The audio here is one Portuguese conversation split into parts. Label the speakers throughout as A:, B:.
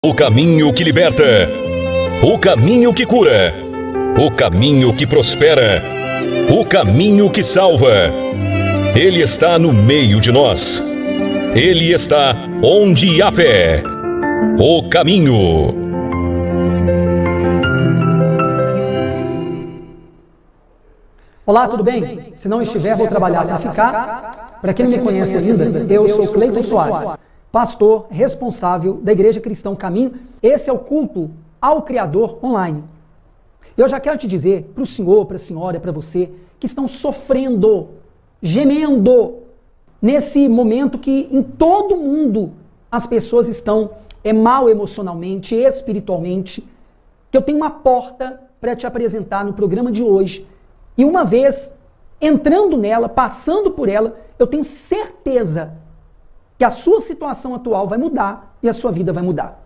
A: O caminho que liberta, o caminho que cura, o caminho que prospera, o caminho que salva. Ele está no meio de nós. Ele está onde há fé. O caminho.
B: Olá, tudo bem? Se não estiver, vou trabalhar para ficar. Para quem não me conhece ainda, eu sou Cleiton Soares, pastor responsável da Igreja Cristã Caminho. Esse é o culto ao Criador online. Eu já quero te dizer para o senhor, para a senhora, para você, que estão sofrendo, gemendo, nesse momento que em todo mundo as pessoas estão mal emocionalmente, espiritualmente, que eu tenho uma porta para te apresentar no programa de hoje. E uma vez entrando nela, passando por ela, eu tenho certeza que a sua situação atual vai mudar e a sua vida vai mudar.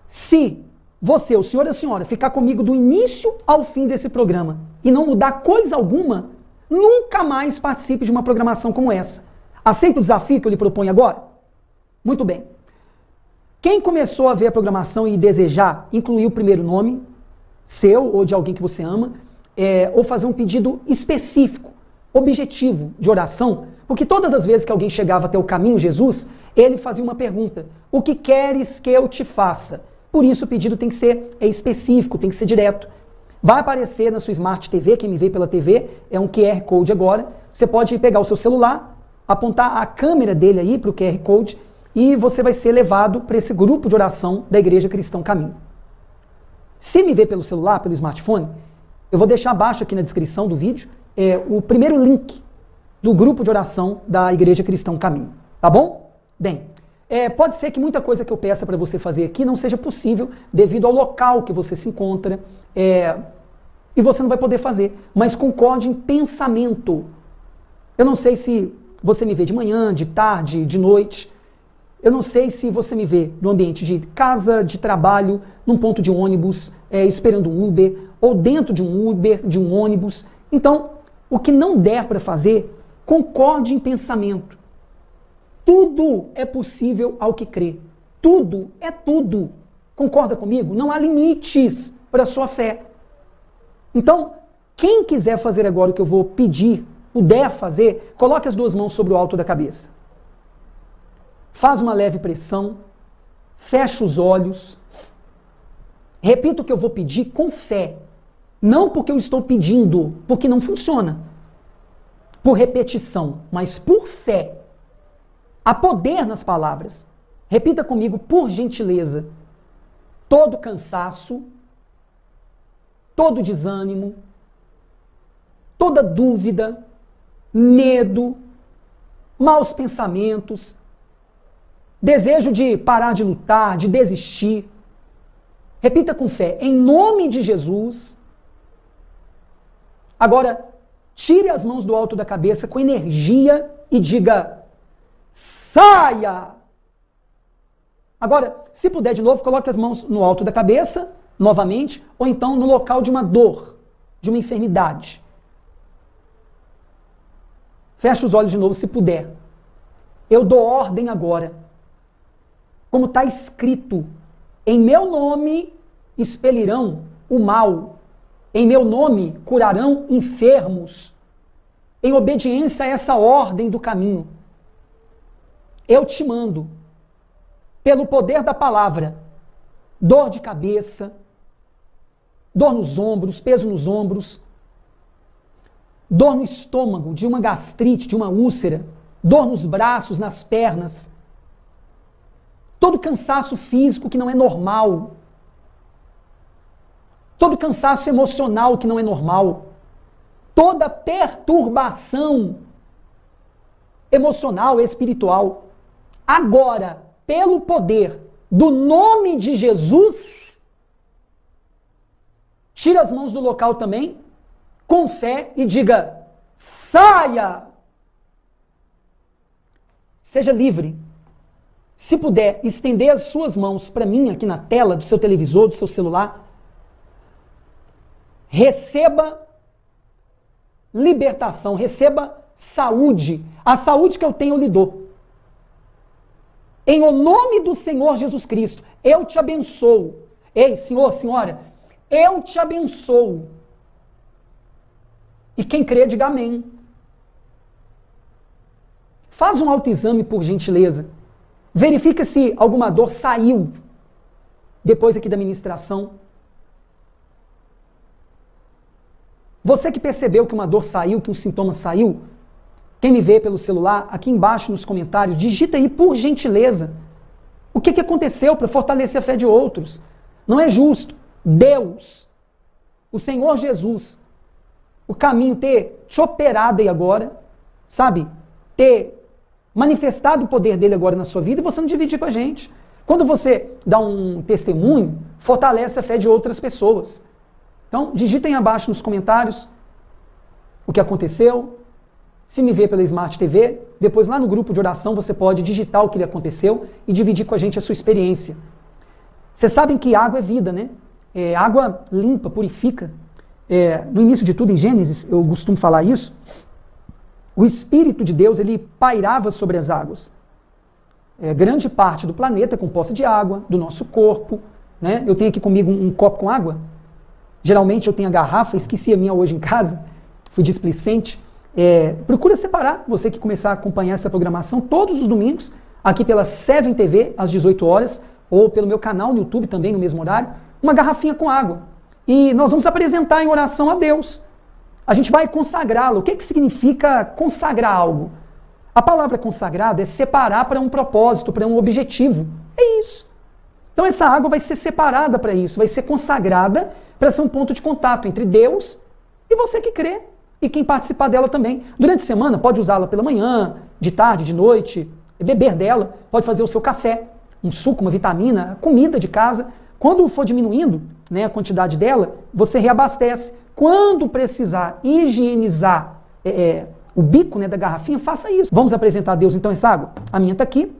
B: Se você, o senhor e a senhora, ficar comigo do início ao fim desse programa e não mudar coisa alguma, nunca mais participe de uma programação como essa. Aceita o desafio que eu lhe proponho agora? Muito bem. Quem começou a ver a programação e desejar incluir o primeiro nome, seu ou de alguém que você ama, ou fazer um pedido específico, objetivo de oração, porque todas as vezes que alguém chegava até o caminho Jesus, ele fazia uma pergunta: o que queres que eu te faça? Por isso o pedido tem que ser específico, tem que ser direto. Vai aparecer na sua Smart TV, quem me vê pela TV, é um QR Code agora. Você pode pegar o seu celular, apontar a câmera dele aí para o QR Code e você vai ser levado para esse grupo de oração da Igreja Cristã Caminho. Se me vê pelo celular, pelo smartphone, eu vou deixar abaixo aqui na descrição do vídeo o primeiro link do grupo de oração da Igreja Cristã Caminho, tá bom? Bem, pode ser que muita coisa que eu peça para você fazer aqui não seja possível devido ao local que você se encontra e você não vai poder fazer, mas concorde em pensamento. Eu não sei se você me vê de manhã, de tarde, de noite, eu não sei se você me vê no ambiente de casa, de trabalho, num ponto de ônibus, esperando um Uber, ou dentro de um Uber, de um ônibus. Então, o que não der para fazer, concorde em pensamento. Tudo é possível ao que crê. Tudo é tudo. Concorda comigo? Não há limites para a sua fé. Então, quem quiser fazer agora o que eu vou pedir, puder fazer, coloque as duas mãos sobre o alto da cabeça. Faz uma leve pressão, fecha os olhos, repita o que eu vou pedir com fé. Não porque eu estou pedindo, porque não funciona. Por repetição, mas por fé. Há poder nas palavras. Repita comigo, por gentileza. Todo cansaço, todo desânimo, toda dúvida, medo, maus pensamentos, desejo de parar de lutar, de desistir. Repita com fé, em nome de Jesus. Agora, tire as mãos do alto da cabeça com energia e diga: saia! Agora, se puder de novo, coloque as mãos no alto da cabeça, novamente, ou então no local de uma dor, de uma enfermidade. Feche os olhos de novo se puder. Eu dou ordem agora. Como está escrito, em meu nome expelirão o mal. Em meu nome curarão enfermos, em obediência a essa ordem do caminho. Eu te mando, pelo poder da palavra, dor de cabeça, dor nos ombros, peso nos ombros, dor no estômago, de uma gastrite, de uma úlcera, dor nos braços, nas pernas, todo cansaço físico que não é normal, todo cansaço emocional que não é normal, toda perturbação emocional e espiritual, agora, pelo poder do nome de Jesus, tira as mãos do local também, com fé e diga: saia! Seja livre. Se puder, estender as suas mãos para mim aqui na tela do seu televisor, do seu celular. Receba libertação, receba saúde. A saúde que eu tenho eu lhe dou. Em o nome do Senhor Jesus Cristo, eu te abençoo. Ei, senhor, senhora, eu te abençoo. E quem crê, diga amém. Faz um autoexame, por gentileza. Verifica se alguma dor saiu depois aqui da ministração. Você que percebeu que uma dor saiu, que um sintoma saiu, quem me vê pelo celular, aqui embaixo nos comentários, digita aí, por gentileza, o que aconteceu para fortalecer a fé de outros. Não é justo Deus, o Senhor Jesus, o caminho ter te operado aí agora, sabe? Ter manifestado o poder dele agora na sua vida e você não dividir com a gente. Quando você dá um testemunho, fortalece a fé de outras pessoas. Então, digitem abaixo nos comentários o que aconteceu. Se me vê pela Smart TV, depois lá no grupo de oração você pode digitar o que lhe aconteceu e dividir com a gente a sua experiência. Vocês sabem que água é vida, né? Água limpa, purifica. No início de tudo, em Gênesis, eu costumo falar isso, o Espírito de Deus, ele pairava sobre as águas. Grande parte do planeta é composta de água, do nosso corpo, né? Eu tenho aqui comigo um copo com água. Geralmente eu tenho a garrafa, esqueci a minha hoje em casa, fui displicente. Procura separar, você que começar a acompanhar essa programação todos os domingos, aqui pela Seven TV, às 18 horas, ou pelo meu canal no YouTube também, no mesmo horário, uma garrafinha com água. E nós vamos apresentar em oração a Deus. A gente vai consagrá-lo. O que significa consagrar algo? A palavra consagrado é separar para um propósito, para um objetivo. É isso. Então essa água vai ser separada para isso, vai ser consagrada para ser um ponto de contato entre Deus e você que crê. E quem participar dela também. Durante a semana, pode usá-la pela manhã, de tarde, de noite, beber dela, pode fazer o seu café, um suco, uma vitamina, comida de casa. Quando for diminuindo, né, a quantidade dela, você reabastece. Quando precisar higienizar o bico, né, da garrafinha, faça isso. Vamos apresentar a Deus então essa água? A minha está aqui.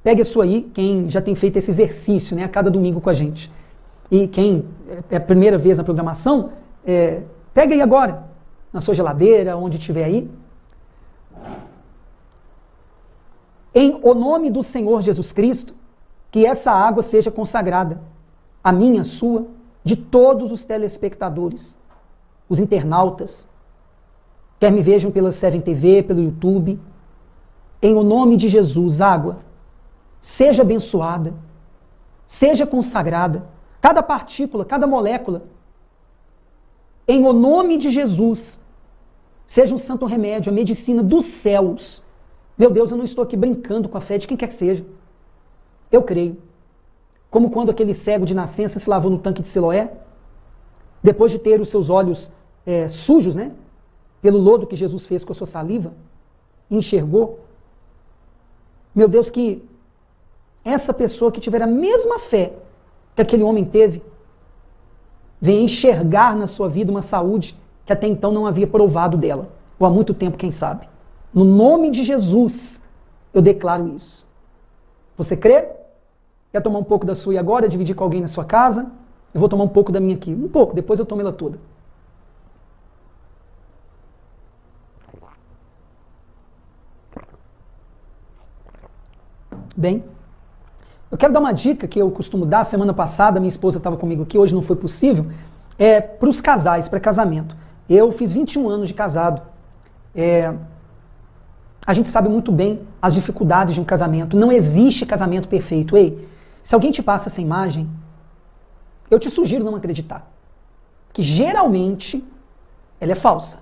B: Pegue a sua aí, quem já tem feito esse exercício, né, a cada domingo com a gente. E quem é a primeira vez na programação, pega aí agora, na sua geladeira, onde estiver aí. Em o nome do Senhor Jesus Cristo, que essa água seja consagrada, a minha, a sua, de todos os telespectadores, os internautas, quer me vejam pela Seven TV, pelo YouTube. Em o nome de Jesus, água, seja abençoada, seja consagrada, cada partícula, cada molécula, em o nome de Jesus, seja um santo remédio, a medicina dos céus. Meu Deus, eu não estou aqui brincando com a fé de quem quer que seja. Eu creio. Como quando aquele cego de nascença se lavou no tanque de Siloé, depois de ter os seus olhos sujos, né, pelo lodo que Jesus fez com a sua saliva, e enxergou. Meu Deus, que essa pessoa que tiver a mesma fé que aquele homem teve, venha enxergar na sua vida uma saúde que até então não havia provado dela, ou há muito tempo, quem sabe. No nome de Jesus, eu declaro isso. Você crê? Quer tomar um pouco da sua e agora, dividir com alguém na sua casa? Eu vou tomar um pouco da minha aqui. Um pouco, depois eu tomo ela toda. Bem, eu quero dar uma dica que eu costumo dar. Semana passada, minha esposa estava comigo aqui, hoje não foi possível, para os casais, para casamento. Eu fiz 21 anos de casado. A gente sabe muito bem as dificuldades de um casamento. Não existe casamento perfeito. Ei, se alguém te passa essa imagem, eu te sugiro não acreditar. Que geralmente ela é falsa.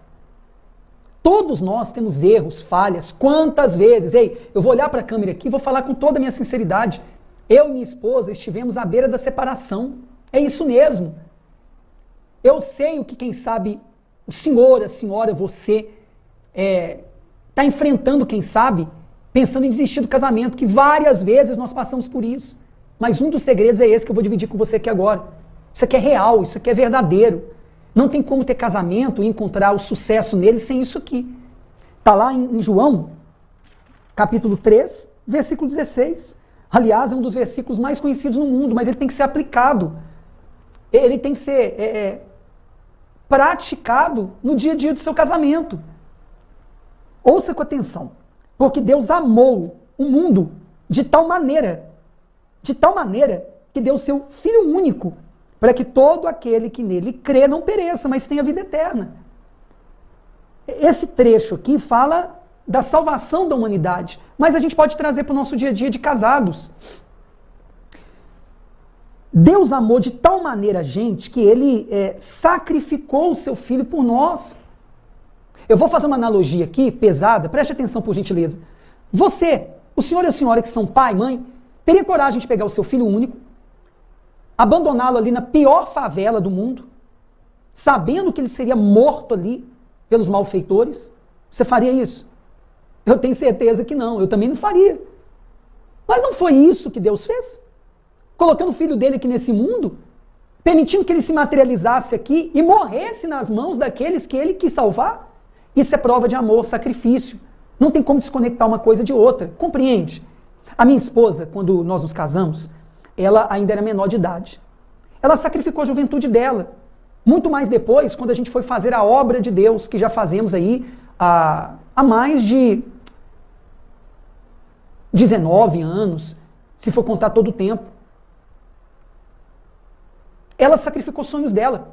B: Todos nós temos erros, falhas. Quantas vezes? Ei, eu vou olhar para a câmera aqui e vou falar com toda a minha sinceridade. Eu e minha esposa estivemos à beira da separação. É isso mesmo. Eu sei o que, quem sabe, o senhor, a senhora, você está enfrentando, quem sabe, pensando em desistir do casamento, que várias vezes nós passamos por isso. Mas um dos segredos é esse que eu vou dividir com você aqui agora. Isso aqui é real, isso aqui é verdadeiro. Não tem como ter casamento e encontrar o sucesso nele sem isso aqui. Está lá em João, capítulo 3, versículo 16. Aliás, é um dos versículos mais conhecidos no mundo, mas ele tem que ser aplicado. Ele tem que ser praticado no dia a dia do seu casamento. Ouça com atenção. Porque Deus amou o mundo de tal maneira que deu seu Filho único, para que todo aquele que nele crê não pereça, mas tenha vida eterna. Esse trecho aqui fala da salvação da humanidade, mas a gente pode trazer para o nosso dia a dia de casados. Deus amou de tal maneira a gente que ele sacrificou o seu Filho por nós. Eu vou fazer uma analogia aqui, pesada, preste atenção por gentileza. Você, o senhor e a senhora que são pai, mãe, teria coragem de pegar o seu filho único, abandoná-lo ali na pior favela do mundo, sabendo que ele seria morto ali pelos malfeitores? Você faria isso? Eu tenho certeza que não, eu também não faria. Mas não foi isso que Deus fez? Colocando o filho dele aqui nesse mundo, permitindo que ele se materializasse aqui e morresse nas mãos daqueles que ele quis salvar? Isso é prova de amor, sacrifício. Não tem como desconectar uma coisa de outra, compreende? A minha esposa, quando nós nos casamos, ela ainda era menor de idade. Ela sacrificou a juventude dela. Muito mais depois, quando a gente foi fazer a obra de Deus, que já fazemos aí há mais de 19 anos, se for contar todo o tempo. Ela sacrificou os sonhos dela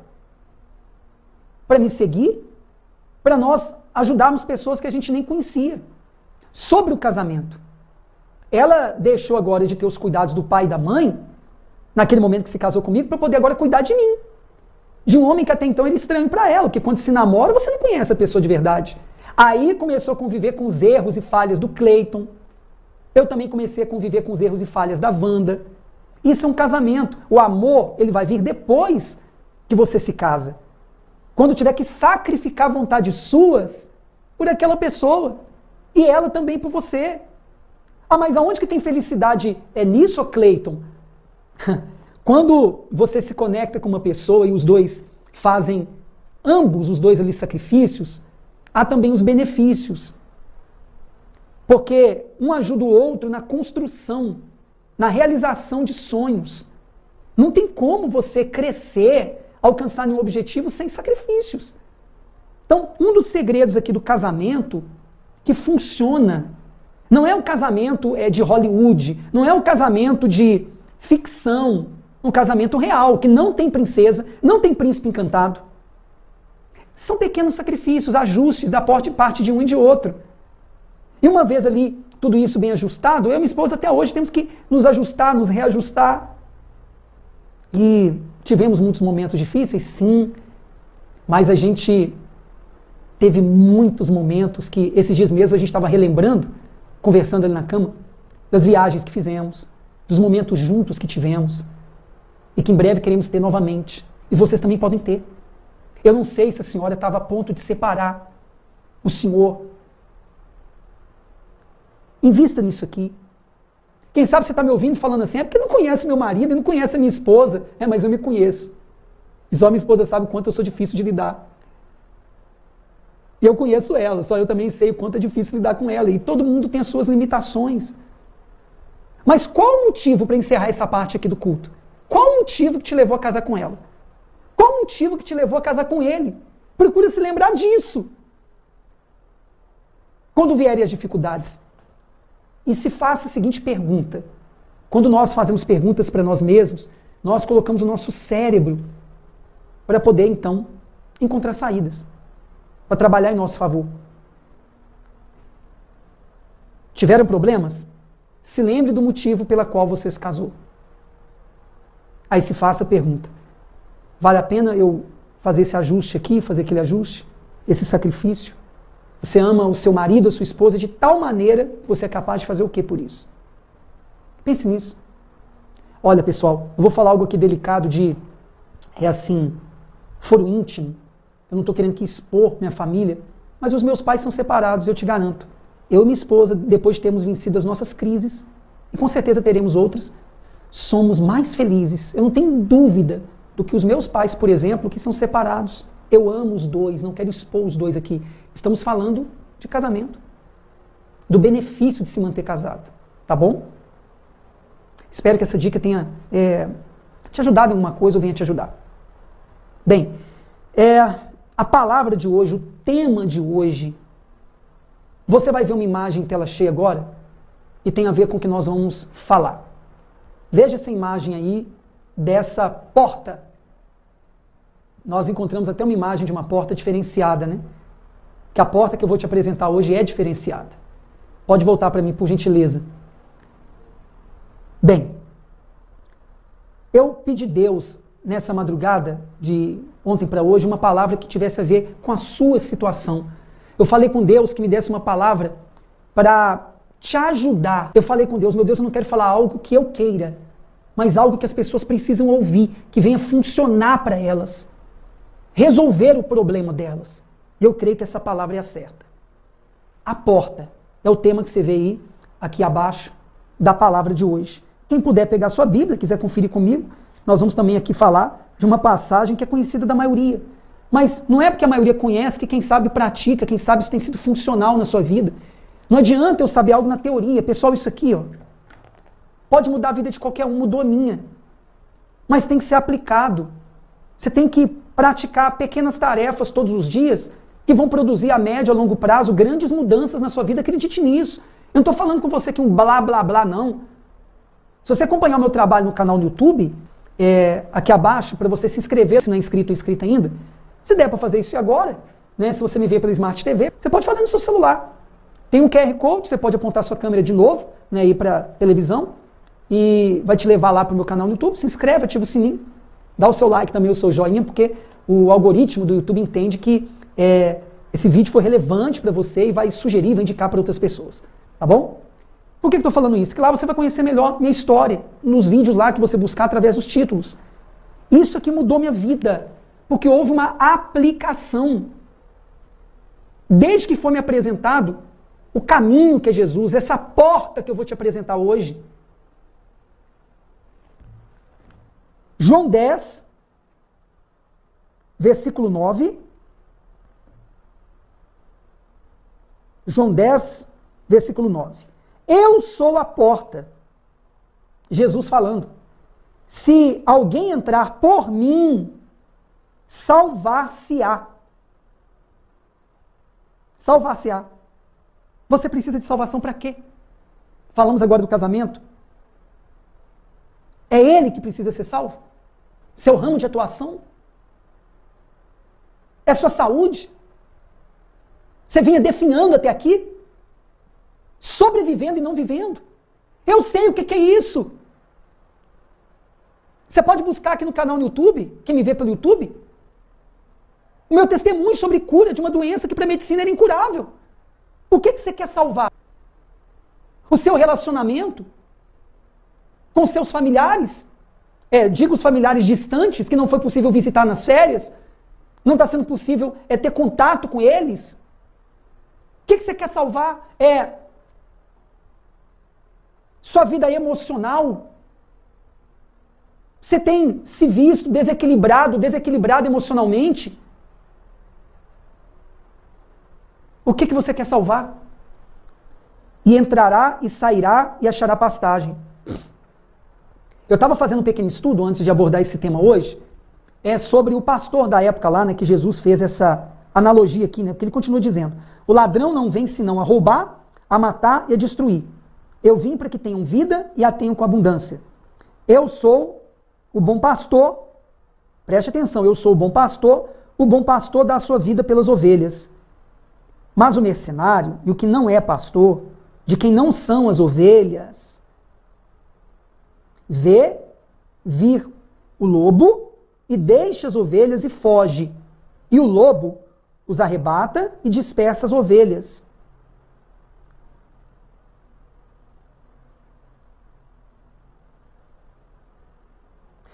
B: para me seguir, para nós ajudarmos pessoas que a gente nem conhecia. Sobre o casamento. Ela deixou agora de ter os cuidados do pai e da mãe, naquele momento que se casou comigo, para poder agora cuidar de mim. De um homem que até então era estranho para ela, porque quando se namora você não conhece a pessoa de verdade. Aí começou a conviver com os erros e falhas do Cleiton. Eu também comecei a conviver com os erros e falhas da Wanda. Isso é um casamento. O amor, ele vai vir depois que você se casa. Quando tiver que sacrificar vontades suas por aquela pessoa. E ela também por você. Ah, mas aonde que tem felicidade? É nisso, Cleiton? Quando você se conecta com uma pessoa e os dois fazem, ambos os dois ali sacrifícios, há também os benefícios. Porque um ajuda o outro na construção, na realização de sonhos. Não tem como você crescer, alcançar nenhum objetivo sem sacrifícios. Então, um dos segredos aqui do casamento que funciona, não é um casamento de Hollywood, não é um casamento de ficção, um casamento real, que não tem princesa, não tem príncipe encantado. São pequenos sacrifícios, ajustes da parte de um e de outro. E uma vez ali, tudo isso bem ajustado, eu e minha esposa até hoje temos que nos ajustar, nos reajustar. E tivemos muitos momentos difíceis, sim, mas a gente teve muitos momentos que, esses dias mesmo, a gente estava relembrando, conversando ali na cama, das viagens que fizemos, dos momentos juntos que tivemos, e que em breve queremos ter novamente. E vocês também podem ter. Eu não sei se a senhora estava a ponto de separar o senhor. Invista nisso aqui. Quem sabe você está me ouvindo falando assim, é porque não conhece meu marido e não conhece a minha esposa. É, mas eu me conheço. E só minha esposa sabe o quanto eu sou difícil de lidar. E eu conheço ela, só eu também sei o quanto é difícil lidar com ela. E todo mundo tem as suas limitações. Mas qual o motivo para encerrar essa parte aqui do culto? Qual o motivo que te levou a casar com ela? Qual o motivo que te levou a casar com ele? Procura se lembrar disso. Quando vierem as dificuldades. E se faça a seguinte pergunta. Quando nós fazemos perguntas para nós mesmos, nós colocamos o nosso cérebro para poder, então, encontrar saídas. Para trabalhar em nosso favor. Tiveram problemas? Se lembre do motivo pela qual você se casou. Aí se faça a pergunta. Vale a pena eu fazer esse ajuste aqui, fazer aquele ajuste? Esse sacrifício? Você ama o seu marido, a sua esposa de tal maneira que você é capaz de fazer o que por isso? Pense nisso. Olha, pessoal, eu vou falar algo aqui delicado foro íntimo. Eu não estou querendo aqui expor minha família, mas os meus pais são separados, eu te garanto. Eu e minha esposa, depois de termos vencido as nossas crises, e com certeza teremos outras, somos mais felizes, eu não tenho dúvida, do que os meus pais, por exemplo, que são separados. Eu amo os dois, não quero expor os dois aqui. Estamos falando de casamento, do benefício de se manter casado, tá bom? Espero que essa dica tenha te ajudado em alguma coisa ou venha te ajudar. Bem, a palavra de hoje, o tema de hoje, você vai ver uma imagem em tela cheia agora, e tem a ver com o que nós vamos falar. Veja essa imagem aí dessa porta. Nós encontramos até uma imagem de uma porta diferenciada, né? Que a porta que eu vou te apresentar hoje é diferenciada. Pode voltar para mim, por gentileza. Bem, eu pedi a Deus, nessa madrugada, de ontem para hoje, uma palavra que tivesse a ver com a sua situação. Eu falei com Deus que me desse uma palavra para te ajudar. Eu falei com Deus, meu Deus, eu não quero falar algo que eu queira, mas algo que as pessoas precisam ouvir, que venha funcionar para elas, resolver o problema delas. E eu creio que essa palavra é a certa. A porta é o tema que você vê aí, aqui abaixo, da palavra de hoje. Quem puder pegar sua Bíblia, quiser conferir comigo, nós vamos também aqui falar de uma passagem que é conhecida da maioria. Mas não é porque a maioria conhece que quem sabe pratica, quem sabe isso tem sido funcional na sua vida. Não adianta eu saber algo na teoria. Pessoal, isso aqui, ó, pode mudar a vida de qualquer um, mudou a minha. Mas tem que ser aplicado. Você tem que praticar pequenas tarefas todos os dias que vão produzir a médio e a longo prazo grandes mudanças na sua vida. Acredite nisso. Eu não estou falando com você que um blá, blá, blá, não. Se você acompanhar o meu trabalho no canal no YouTube, aqui abaixo, para você se inscrever, se não é inscrito ou inscrita ainda, se der para fazer isso agora, né, se você me vê pela Smart TV, você pode fazer no seu celular. Tem um QR Code, você pode apontar sua câmera de novo, né, ir para televisão, e vai te levar lá para o meu canal no YouTube. Se inscreve, ativa o sininho, dá o seu like também, o seu joinha, porque o algoritmo do YouTube entende que esse vídeo foi relevante para você e vai sugerir, vai indicar para outras pessoas. Tá bom? Por que eu estou falando isso? Que lá você vai conhecer melhor minha história, nos vídeos lá que você buscar através dos títulos. Isso aqui mudou minha vida, porque houve uma aplicação. Desde que foi me apresentado o caminho que é Jesus, essa porta que eu vou te apresentar hoje. João 10, versículo 9. João 10, versículo 9. Eu sou a porta. Jesus falando. Se alguém entrar por mim, salvar-se-á. Salvar-se-á. Você precisa de salvação para quê? Falamos agora do casamento. É ele que precisa ser salvo? Seu ramo de atuação? É sua saúde? Você vinha definhando até aqui? Sobrevivendo e não vivendo? Eu sei o que é isso. Você pode buscar aqui no canal no YouTube, quem me vê pelo YouTube, o meu testemunho sobre cura de uma doença que para a medicina era incurável. O que você quer salvar? O seu relacionamento com seus familiares? Digo os familiares distantes, que não foi possível visitar nas férias? Não está sendo possível ter contato com eles? O que você quer salvar? Sua vida emocional? Você tem se visto desequilibrado emocionalmente? O que você quer salvar? E entrará e sairá e achará pastagem. Eu estava fazendo um pequeno estudo antes de abordar esse tema hoje, sobre o pastor da época lá, né, que Jesus fez essa analogia aqui, né, porque ele continua dizendo: o ladrão não vem senão a roubar, a matar e a destruir. Eu vim para que tenham vida e a tenham com abundância. Eu sou o bom pastor, preste atenção, eu sou o bom pastor dá a sua vida pelas ovelhas. Mas o mercenário e o que não é pastor, de quem não são as ovelhas, vê vir o lobo e deixa as ovelhas e foge. E o lobo os arrebata e dispersa as ovelhas.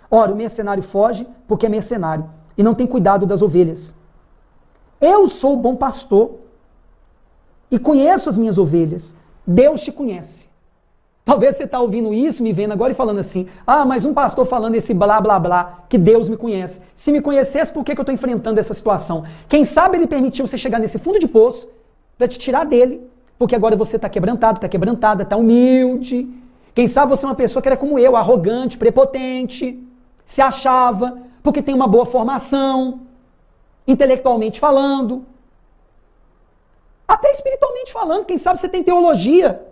B: Ora, o mercenário foge porque é mercenário e não tem cuidado das ovelhas. Eu sou o bom pastor e conheço as minhas ovelhas. Deus te conhece. Talvez você está ouvindo isso, me vendo agora e falando assim: ah, mas um pastor falando esse blá, blá, blá, que Deus me conhece. Se me conhecesse, por que eu estou enfrentando essa situação? Quem sabe ele permitiu você chegar nesse fundo de poço para te tirar dele, porque agora você está quebrantado, está quebrantada, está humilde. Quem sabe você é uma pessoa que era como eu, arrogante, prepotente, se achava, porque tem uma boa formação, intelectualmente falando, até espiritualmente falando. Quem sabe você tem teologia.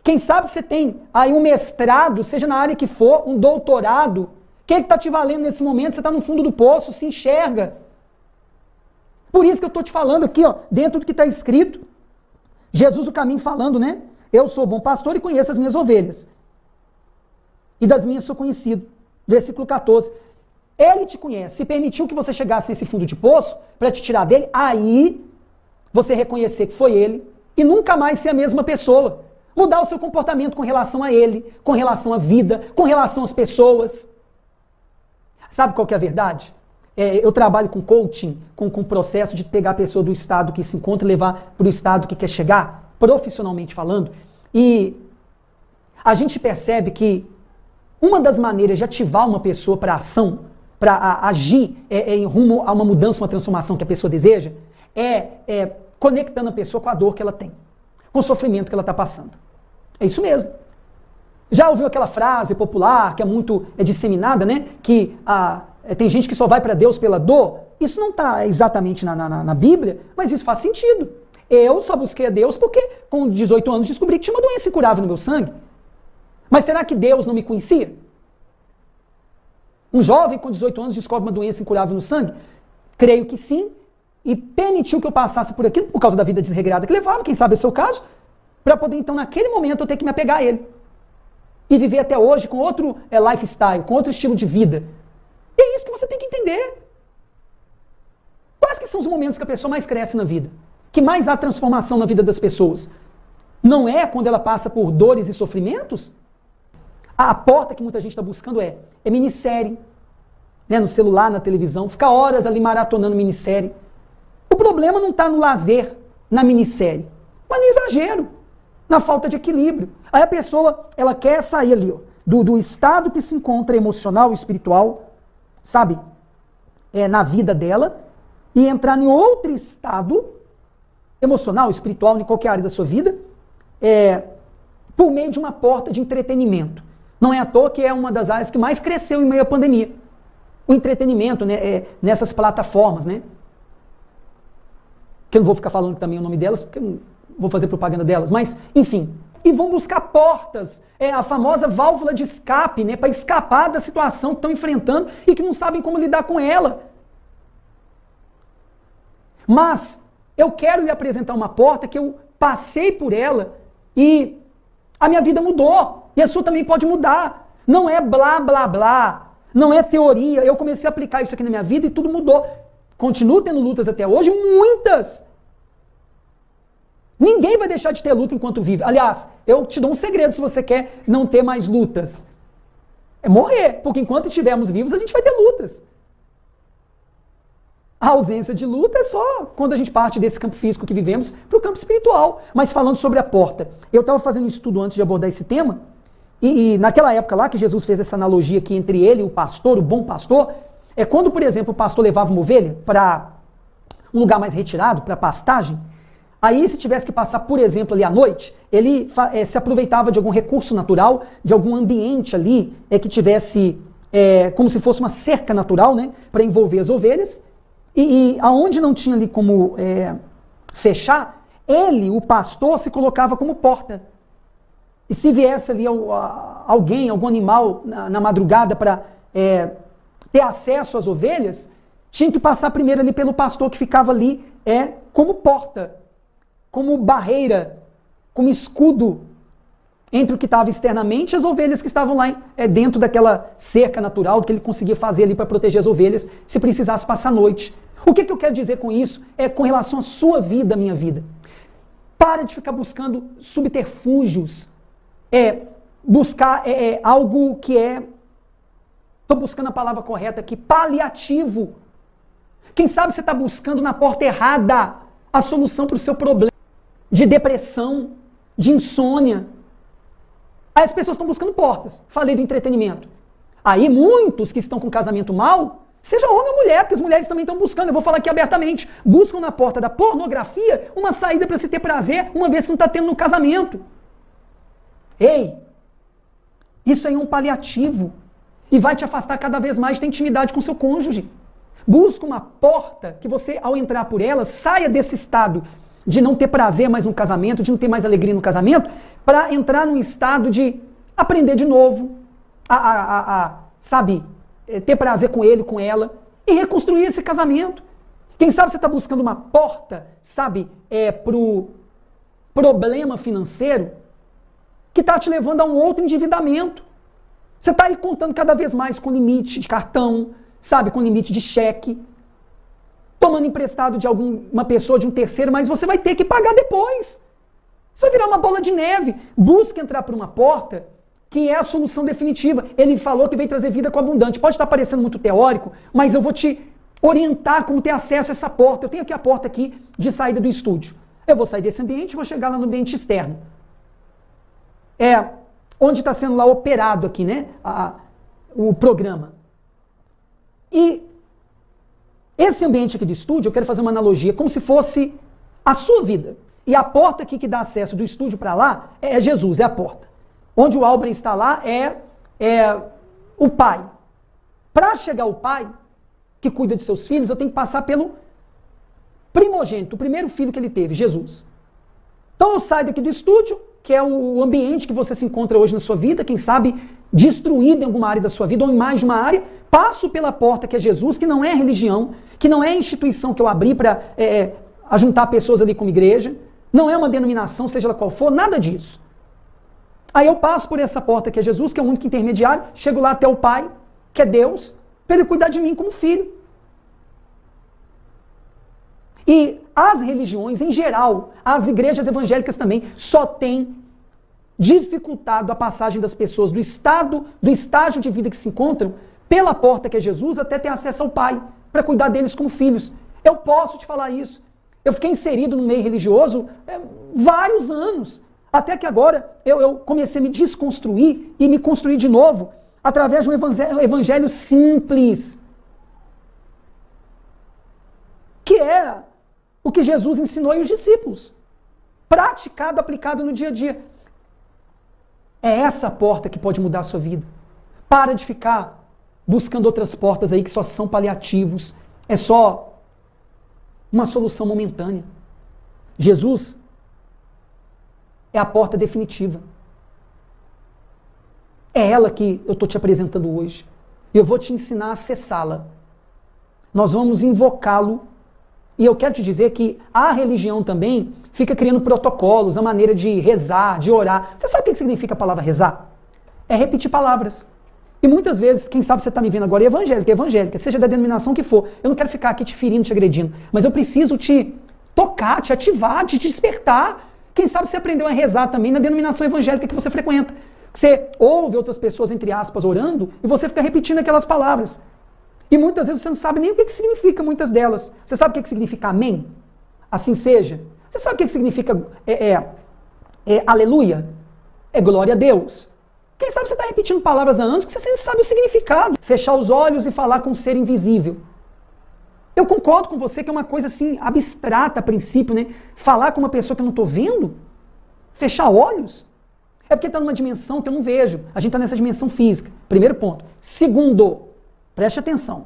B: Quem sabe você tem aí um mestrado, seja na área que for, um doutorado. O que está te valendo nesse momento? Você está no fundo do poço, se enxerga. Por isso que eu estou te falando aqui, ó, dentro do que está escrito. Jesus o caminho falando, né? Eu sou bom pastor e conheço as minhas ovelhas. E das minhas sou conhecido. Versículo 14. Ele te conhece. Se permitiu que você chegasse nesse fundo de poço, para te tirar dele, aí você reconhecer que foi ele e nunca mais ser a mesma pessoa. Mudar o seu comportamento com relação a ele, com relação à vida, com relação às pessoas. Sabe qual que é a verdade? Eu trabalho com coaching, com o processo de pegar a pessoa do estado que se encontra e levar para o estado que quer chegar, profissionalmente falando. E a gente percebe que uma das maneiras de ativar uma pessoa para ação, para agir em rumo a uma mudança, uma transformação que a pessoa deseja, é conectando a pessoa com a dor que ela tem, com o sofrimento que ela está passando. É isso mesmo. Já ouviu aquela frase popular que é muito disseminada, né? Que tem gente que só vai para Deus pela dor? Isso não está exatamente na Bíblia, mas isso faz sentido. Eu só busquei a Deus porque com 18 anos descobri que tinha uma doença incurável no meu sangue. Mas será que Deus não me conhecia? Um jovem com 18 anos descobre uma doença incurável no sangue? Creio que sim. E permitiu que eu passasse por aquilo, por causa da vida desregrada que levava, quem sabe é o seu caso, para poder então naquele momento eu ter que me apegar a ele. E viver até hoje com outro lifestyle, com outro estilo de vida. E é isso que você tem que entender. Quais que são os momentos que a pessoa mais cresce na vida? Que mais há transformação na vida das pessoas? Não é quando ela passa por dores e sofrimentos? A porta que muita gente está buscando é minissérie, né, no celular, na televisão, ficar horas ali maratonando minissérie. O problema não está no lazer, na minissérie, mas no exagero, na falta de equilíbrio. Aí a pessoa, ela quer sair ali, ó, do estado que se encontra emocional e espiritual, sabe, na vida dela, e entrar em outro estado emocional, espiritual, em qualquer área da sua vida, por meio de uma porta de entretenimento. Não é à toa que é uma das áreas que mais cresceu em meio à pandemia. O entretenimento, né, nessas plataformas, né? Que eu não vou ficar falando também o nome delas, porque eu não vou fazer propaganda delas, mas, enfim. E vão buscar portas, a famosa válvula de escape, né, para escapar da situação que estão enfrentando e que não sabem como lidar com ela. Mas eu quero lhe apresentar uma porta que eu passei por ela e a minha vida mudou. E a sua também pode mudar. Não é blá, blá, blá. Não é teoria. Eu comecei a aplicar isso aqui na minha vida e tudo mudou. Continuo tendo lutas até hoje, muitas. Ninguém vai deixar de ter luta enquanto vive. Aliás, eu te dou um segredo se você quer não ter mais lutas. É morrer, porque enquanto estivermos vivos, a gente vai ter lutas. A ausência de luta é só quando a gente parte desse campo físico que vivemos para o campo espiritual. Mas falando sobre a porta, eu estava fazendo um estudo antes de abordar esse tema, e naquela época lá que Jesus fez essa analogia aqui entre ele e o pastor, o bom pastor, é quando, por exemplo, o pastor levava uma ovelha para um lugar mais retirado, para pastagem, aí se tivesse que passar, por exemplo, ali à noite, ele se aproveitava de algum recurso natural, de algum ambiente ali, que tivesse como se fosse uma cerca natural, né, para envolver as ovelhas, e aonde não tinha ali como fechar, ele, o pastor, se colocava como porta. E se viesse ali alguém, algum animal na madrugada para ter acesso às ovelhas, tinha que passar primeiro ali pelo pastor que ficava ali como porta, como barreira, como escudo entre o que estava externamente e as ovelhas que estavam lá dentro daquela cerca natural que ele conseguia fazer ali para proteger as ovelhas se precisasse passar a noite. O que eu quero dizer com isso com relação à sua vida, à minha vida. Para de ficar buscando subterfúgios, buscar algo que estou buscando a palavra correta aqui, paliativo. Quem sabe você está buscando na porta errada a solução para o seu problema de depressão, de insônia. Aí as pessoas estão buscando portas. Falei do entretenimento. Aí muitos que estão com casamento mal, seja homem ou mulher, porque as mulheres também estão buscando, eu vou falar aqui abertamente, buscam na porta da pornografia uma saída para se ter prazer, uma vez que não está tendo no casamento. Ei, isso aí é um paliativo e vai te afastar cada vez mais da intimidade com seu cônjuge. Busca uma porta que você, ao entrar por ela, saia desse estado de não ter prazer mais no casamento, de não ter mais alegria no casamento, para entrar num estado de aprender de novo, sabe, ter prazer com ele, com ela, e reconstruir esse casamento. Quem sabe você está buscando uma porta, sabe, para o problema financeiro que está te levando a um outro endividamento. Você está aí contando cada vez mais com limite de cartão, sabe, com limite de cheque, tomando emprestado de alguma pessoa, de um terceiro, mas você vai ter que pagar depois. Isso vai virar uma bola de neve. Busque entrar por uma porta que é a solução definitiva. Ele falou que veio trazer vida com abundante. Pode estar parecendo muito teórico, mas eu vou te orientar como ter acesso a essa porta. Eu tenho aqui a porta aqui de saída do estúdio. Eu vou sair desse ambiente e vou chegar lá no ambiente externo. Onde está sendo lá operado aqui, né? O programa. E esse ambiente aqui do estúdio, eu quero fazer uma analogia, como se fosse a sua vida. E a porta aqui que dá acesso do estúdio para lá é Jesus, é a porta. Onde o Albert está lá é o pai. Para chegar ao pai, que cuida de seus filhos, eu tenho que passar pelo primogênito, o primeiro filho que ele teve, Jesus. Então eu saio daqui do estúdio, que é o ambiente que você se encontra hoje na sua vida, quem sabe destruído em alguma área da sua vida, ou em mais de uma área, passo pela porta que é Jesus, que não é religião, que não é a instituição que eu abri para ajuntar pessoas ali como igreja, não é uma denominação, seja ela qual for, nada disso. Aí eu passo por essa porta que é Jesus, que é o único intermediário, chego lá até o Pai, que é Deus, para ele cuidar de mim como filho. E as religiões, em geral, as igrejas evangélicas também, só têm dificultado a passagem das pessoas do estágio de vida que se encontram, pela porta que é Jesus, até ter acesso ao Pai, para cuidar deles como filhos. Eu posso te falar isso. Eu fiquei inserido no meio religioso vários anos, até que agora eu comecei a me desconstruir e me construir de novo, através de um evangelho simples, que é o que Jesus ensinou e os discípulos, praticado, aplicado no dia a dia. É essa porta que pode mudar a sua vida. Para de ficar buscando outras portas aí que só são paliativos, é só uma solução momentânea. Jesus é a porta definitiva. É ela que eu estou te apresentando hoje. Eu vou te ensinar a acessá-la. Nós vamos invocá-lo. E eu quero te dizer que a religião também fica criando protocolos, a maneira de rezar, de orar. Você sabe o que significa a palavra rezar? É repetir palavras. E muitas vezes, quem sabe você está me vendo agora, é evangélica, seja da denominação que for. Eu não quero ficar aqui te ferindo, te agredindo, mas eu preciso te tocar, te ativar, te despertar. Quem sabe você aprendeu a rezar também na denominação evangélica que você frequenta. Você ouve outras pessoas, entre aspas, orando, e você fica repetindo aquelas palavras. E muitas vezes você não sabe nem o que significa muitas delas. Você sabe o que significa amém? Assim seja. Você sabe o que significa aleluia? É glória a Deus. Quem sabe você está repetindo palavras há anos que você nem sabe o significado. Fechar os olhos e falar com um ser invisível. Eu concordo com você que é uma coisa assim abstrata a princípio, né? Falar com uma pessoa que eu não estou vendo? Fechar olhos? É porque está numa dimensão que eu não vejo. A gente está nessa dimensão física. Primeiro ponto. Segundo, preste atenção.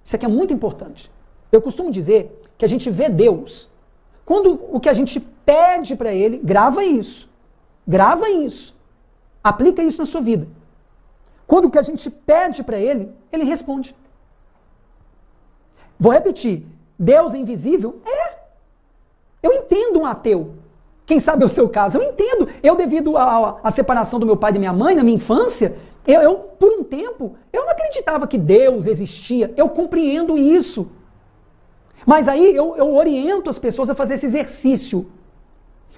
B: Isso aqui é muito importante. Eu costumo dizer que a gente vê Deus quando o que a gente pede para Ele, grava isso. Grava isso. Aplica isso na sua vida. Quando o que a gente pede para Ele, Ele responde. Vou repetir. Deus é invisível? É. Eu entendo um ateu. Quem sabe é o seu caso. Eu entendo. Eu, devido à separação do meu pai e da minha mãe, na minha infância, eu, por um tempo, eu não acreditava que Deus existia. Eu compreendo isso. Mas aí eu oriento as pessoas a fazer esse exercício.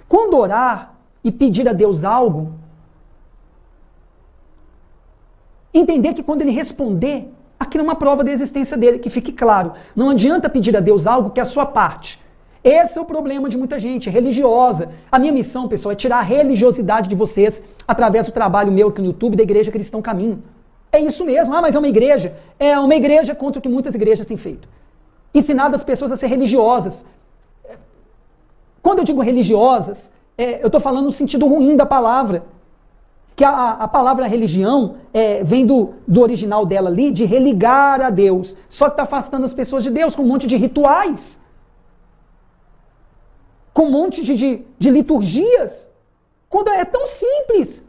B: Quando orar e pedir a Deus algo, entender que quando Ele responder, aquilo é uma prova da existência dele, que fique claro. Não adianta pedir a Deus algo que é a sua parte. Esse é o problema de muita gente, religiosa. A minha missão, pessoal, é tirar a religiosidade de vocês através do trabalho meu aqui no YouTube da Igreja Cristão Caminho. É isso mesmo. Ah, mas é uma igreja? É uma igreja contra o que muitas igrejas têm feito. Ensinado as pessoas a ser religiosas. Quando eu digo religiosas, eu estou falando no sentido ruim da palavra. Que a palavra religião vem do original dela ali, de religar a Deus. Só que está afastando as pessoas de Deus com um monte de rituais. com um monte de liturgias, quando é tão simples.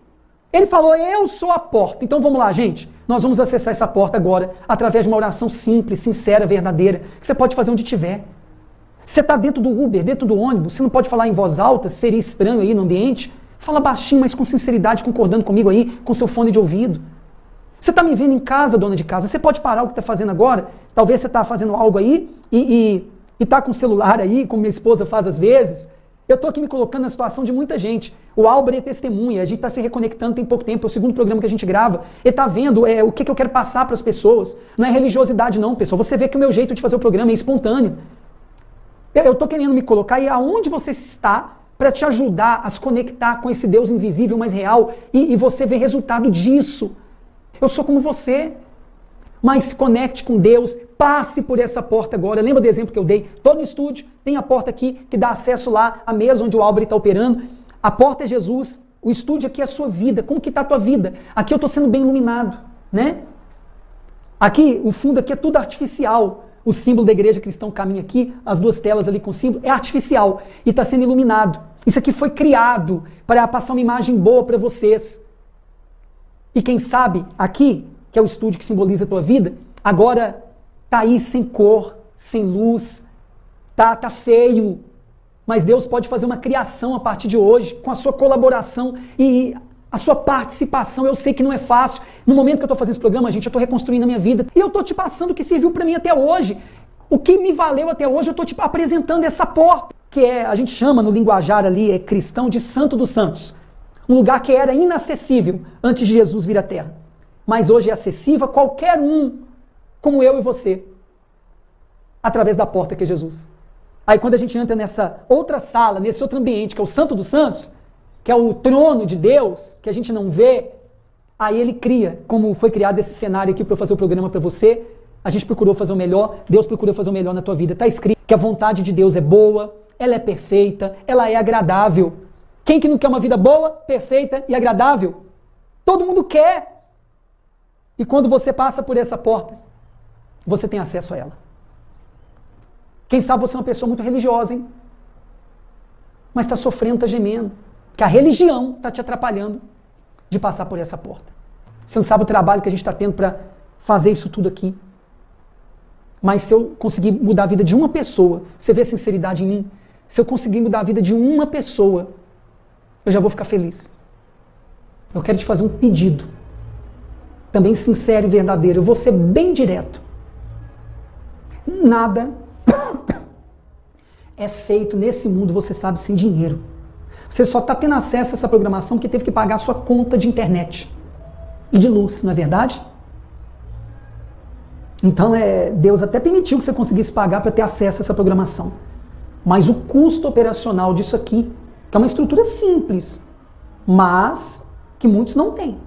B: Ele falou, eu sou a porta. Então vamos lá, gente. Nós vamos acessar essa porta agora através de uma oração simples, sincera, verdadeira, que você pode fazer onde tiver. Você está dentro do Uber, dentro do ônibus, você não pode falar em voz alta, seria estranho aí no ambiente. Fala baixinho, mas com sinceridade, concordando comigo aí, com seu fone de ouvido. Você está me vendo em casa, dona de casa, você pode parar o que está fazendo agora? Talvez você está fazendo algo aí e está com o celular aí, como minha esposa faz às vezes. Eu estou aqui me colocando na situação de muita gente. O Álvaro é testemunha, a gente está se reconectando tem pouco tempo, é o segundo programa que a gente grava. Ele está vendo o que eu quero passar para as pessoas. Não é religiosidade não, pessoal. Você vê que o meu jeito de fazer o programa é espontâneo. Eu estou querendo me colocar aí aonde você está para te ajudar a se conectar com esse Deus invisível, mas real, e você ver resultado disso. Eu sou como você, mas se conecte com Deus, passe por essa porta agora. Lembra do exemplo que eu dei? Todo no estúdio tem a porta aqui que dá acesso lá à mesa onde o Álvaro está operando. A porta é Jesus, o estúdio aqui é a sua vida. Como que está a tua vida? Aqui eu estou sendo bem iluminado, né? Aqui, o fundo aqui é tudo artificial. O símbolo da Igreja Cristã Caminho aqui, as duas telas ali com o símbolo, é artificial e está sendo iluminado. Isso aqui foi criado para passar uma imagem boa para vocês. E quem sabe, aqui, que é o estúdio que simboliza a tua vida, agora tá aí sem cor, sem luz, tá feio. Mas Deus pode fazer uma criação a partir de hoje, com a sua colaboração e a sua participação. Eu sei que não é fácil. No momento que eu estou fazendo esse programa, gente, eu estou reconstruindo a minha vida. E eu estou te passando o que serviu para mim até hoje. O que me valeu até hoje, eu estou te apresentando essa porta, que a gente chama no linguajar ali, cristão, de Santo dos Santos. Um lugar que era inacessível antes de Jesus vir à Terra. Mas hoje é acessível a qualquer um, como eu e você, através da porta que é Jesus. Aí quando a gente entra nessa outra sala, nesse outro ambiente, que é o Santo dos Santos, que é o trono de Deus, que a gente não vê, aí ele cria, como foi criado esse cenário aqui para eu fazer o programa para você, a gente procurou fazer o melhor, Deus procurou fazer o melhor na tua vida. Está escrito que a vontade de Deus é boa, ela é perfeita, ela é agradável. Quem que não quer uma vida boa, perfeita e agradável? Todo mundo quer. E quando você passa por essa porta, você tem acesso a ela. Quem sabe você é uma pessoa muito religiosa, hein? Mas está sofrendo, está gemendo. Que a religião está te atrapalhando de passar por essa porta. Você não sabe o trabalho que a gente está tendo para fazer isso tudo aqui. Mas se eu conseguir mudar a vida de uma pessoa, você vê sinceridade em mim? Se eu conseguir mudar a vida de uma pessoa, eu já vou ficar feliz. Eu quero te fazer um pedido, também sincero e verdadeiro. Eu vou ser bem direto. Nada é feito nesse mundo, você sabe, sem dinheiro. Você só está tendo acesso a essa programação porque teve que pagar a sua conta de internet e de luz, não é verdade? Então, Deus até permitiu que você conseguisse pagar para ter acesso a essa programação. Mas o custo operacional disso aqui, que é uma estrutura simples, mas que muitos não têm,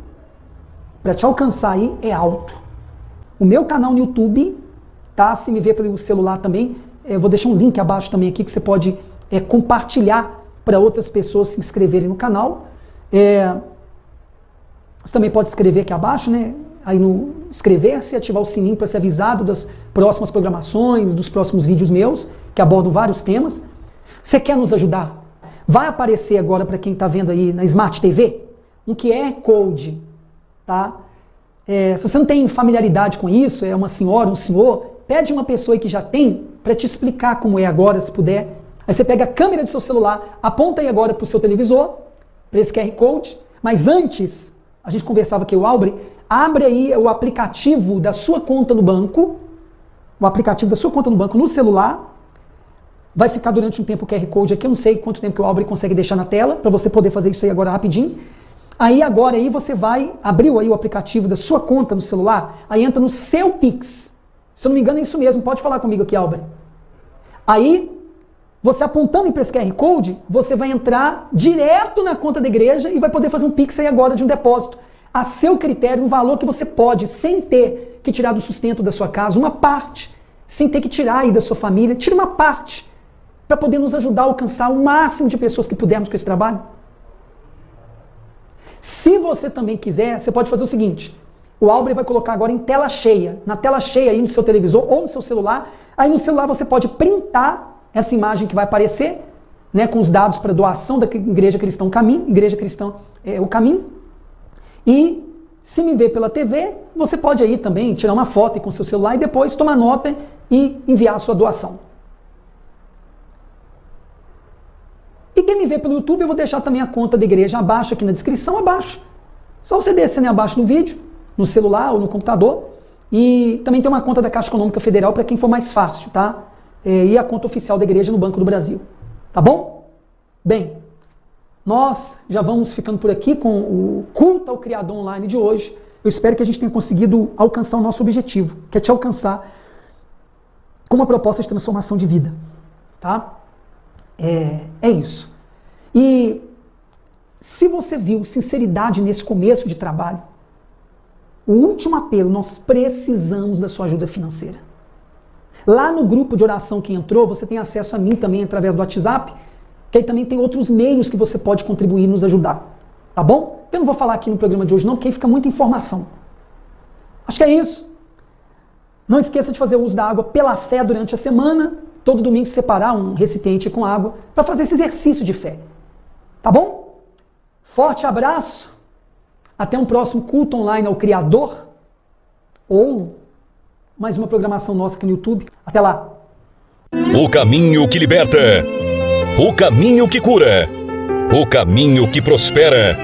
B: para te alcançar aí é alto. O meu canal no YouTube, tá? Se me ver pelo celular também, eu vou deixar um link abaixo também aqui que você pode compartilhar para outras pessoas se inscreverem no canal. Você também pode escrever aqui abaixo, né? Aí no inscrever-se e ativar o sininho para ser avisado das próximas programações, dos próximos vídeos meus, que abordam vários temas. Você quer nos ajudar? Vai aparecer agora para quem está vendo aí na Smart TV, um QR Code, tá? Se você não tem familiaridade com isso, é uma senhora, um senhor, pede uma pessoa aí que já tem para te explicar como é agora, se puder. Aí você pega a câmera do seu celular, aponta aí agora para o seu televisor, para esse QR Code, mas antes, a gente conversava aqui, o Albre, abre aí o aplicativo da sua conta no banco, no celular, vai ficar durante um tempo o QR Code aqui, eu não sei quanto tempo que o Albre consegue deixar na tela, para você poder fazer isso aí agora rapidinho. Aí agora aí você vai, abriu aí o aplicativo da sua conta no celular, aí entra no seu Pix. Se eu não me engano é isso mesmo, pode falar comigo aqui, Albre. Aí, você apontando para esse QR Code, você vai entrar direto na conta da igreja e vai poder fazer um Pix aí agora de um depósito. A seu critério, um valor que você pode, sem ter que tirar do sustento da sua casa, uma parte, sem ter que tirar aí da sua família, tira uma parte, para poder nos ajudar a alcançar o máximo de pessoas que pudermos com esse trabalho. Se você também quiser, você pode fazer o seguinte, o Albre vai colocar agora em tela cheia, na tela cheia aí no seu televisor ou no seu celular, aí no celular você pode printar essa imagem que vai aparecer, né, com os dados para doação da Igreja Cristã Caminho, Igreja Cristã o Caminho. E se me ver pela TV, você pode aí também tirar uma foto com seu celular e depois tomar nota e enviar a sua doação. E quem me vê pelo YouTube, eu vou deixar também a conta da igreja abaixo, aqui na descrição, abaixo. Só você descer abaixo no vídeo, no celular ou no computador. E também tem uma conta da Caixa Econômica Federal para quem for mais fácil, tá? E a conta oficial da igreja no Banco do Brasil. Tá bom? Bem, nós já vamos ficando por aqui com o Culto ao Criador Online de hoje. Eu espero que a gente tenha conseguido alcançar o nosso objetivo, que é te alcançar com uma proposta de transformação de vida. Tá? É isso. E se você viu sinceridade nesse começo de trabalho, o último apelo, nós precisamos da sua ajuda financeira. Lá no grupo de oração que entrou, você tem acesso a mim também através do WhatsApp, que aí também tem outros meios que você pode contribuir e nos ajudar. Tá bom? Eu não vou falar aqui no programa de hoje não, porque aí fica muita informação. Acho que é isso. Não esqueça de fazer uso da água pela fé durante a semana. Todo domingo separar um recipiente com água para fazer esse exercício de fé. Tá bom? Forte abraço. Até um próximo culto online ao Criador. Ou mais uma programação nossa aqui no YouTube. Até lá.
A: O caminho que liberta. O caminho que cura. O caminho que prospera.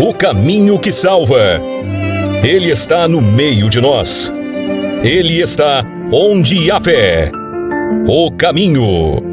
A: O caminho que salva. Ele está no meio de nós. Ele está onde há fé. O caminho.